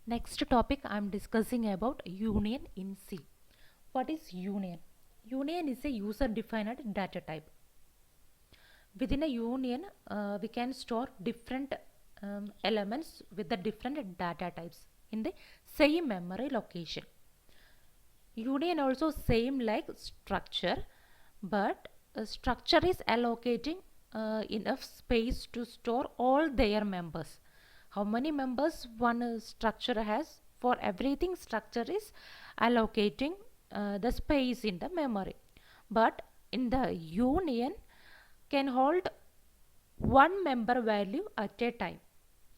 Next topic I am discussing about union in C. What is union? Union is a user defined data type. Within a union, we can store different elements with the different data types in the same memory location. Union also same like structure, but structure is allocating enough space to store all their members. How many members one structure has? For everything, structure is allocating the space in the memory. But in the union can hold one member value at a time.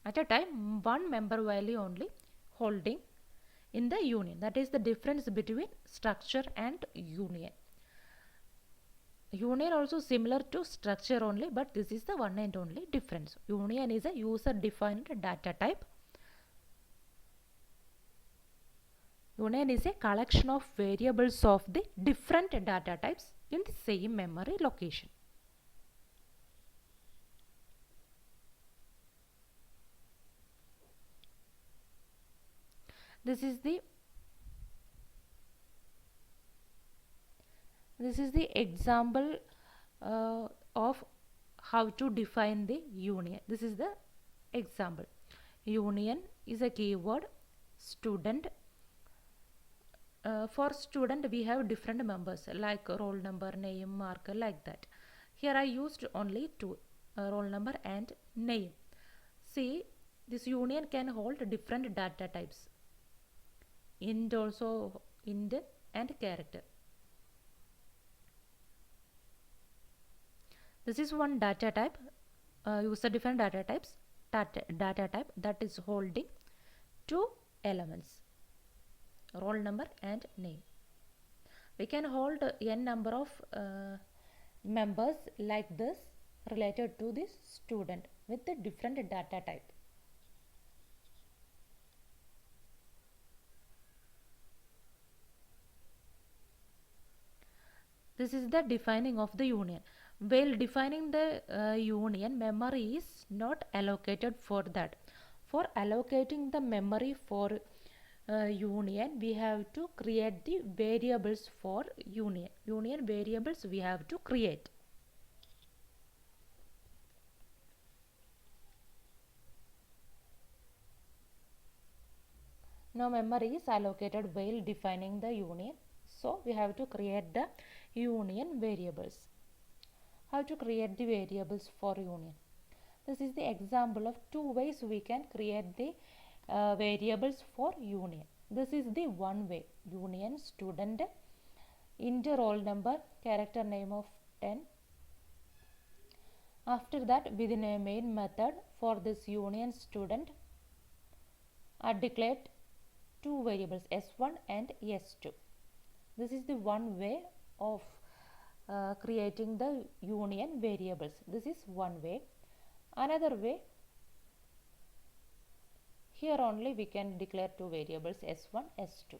At a time, one member value only holding in the union. That is the difference between structure and union. Union also similar to structure only, but this is the one and only difference. Union is a user defined data type. Union is a collection of variables of the different data types in the same memory location. This is the example of how to define the union. This is the example. Union is a keyword. Student. For student we have different members like roll number, name, marker, like that. Here I used only two, roll number and name. See, this union can hold different data types. Int also, int and character. This is one data type, user defined data types, data type that is holding two elements, roll number and name. We can hold n number of members like this related to this student with the different data type. This is the defining of the union. While defining the union, memory is not allocated for that. For allocating the memory for union, we have to create the variables for union. Union variables we have to create. Now memory is allocated while defining the union. So we have to create the union variables. How to create the variables for union? This is the example of two ways we can create the variables for union. This is the one way. Union student, int roll number, character name of 10. After that, within a main method for this union student are declared two variables s1 and s2. This is the one way of creating the union variables. This is one way. Another way, here only we can declare two variables s1, s2.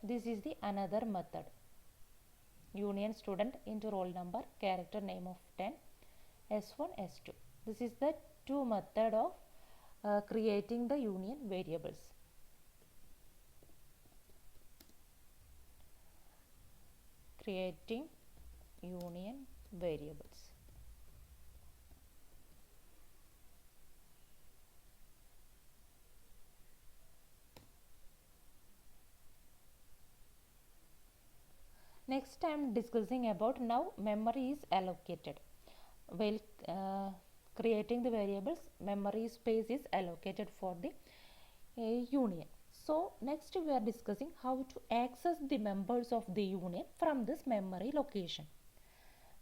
This is the another method. Union student into roll number, character name of 10, s1, s2. This is the two method of creating the union variables. Creating union variables. Next I am discussing about now memory is allocated. While creating the variables, memory space is allocated for the union. So next we are discussing how to access the members of the union from this memory location.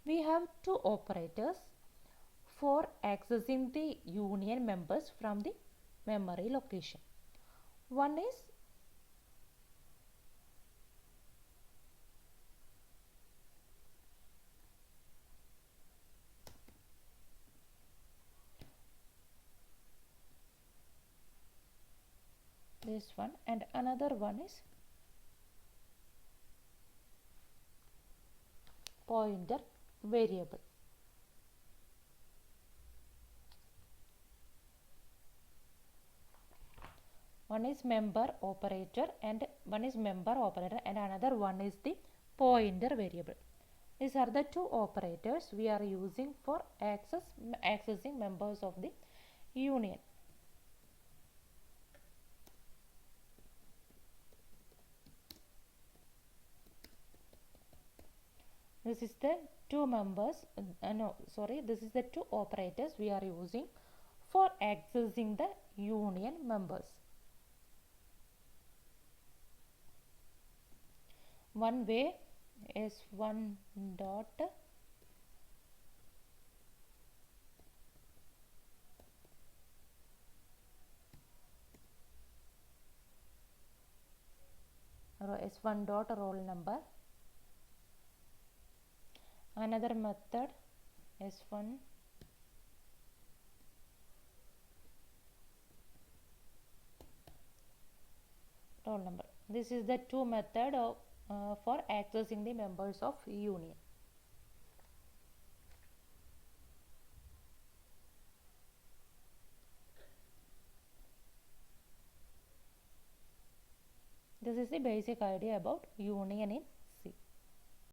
We have two operators for accessing the union members from the memory location. One is this one and another one is pointer variable. One is member operator and another one is the pointer variable. These are the two operators we are using for accessing members of the union. This is the this is the two operators we are using for accessing the union members. One way is one dot S1 dot roll number. Another method S1 roll number. This is the two method of for accessing the members of union. This is the basic idea about union in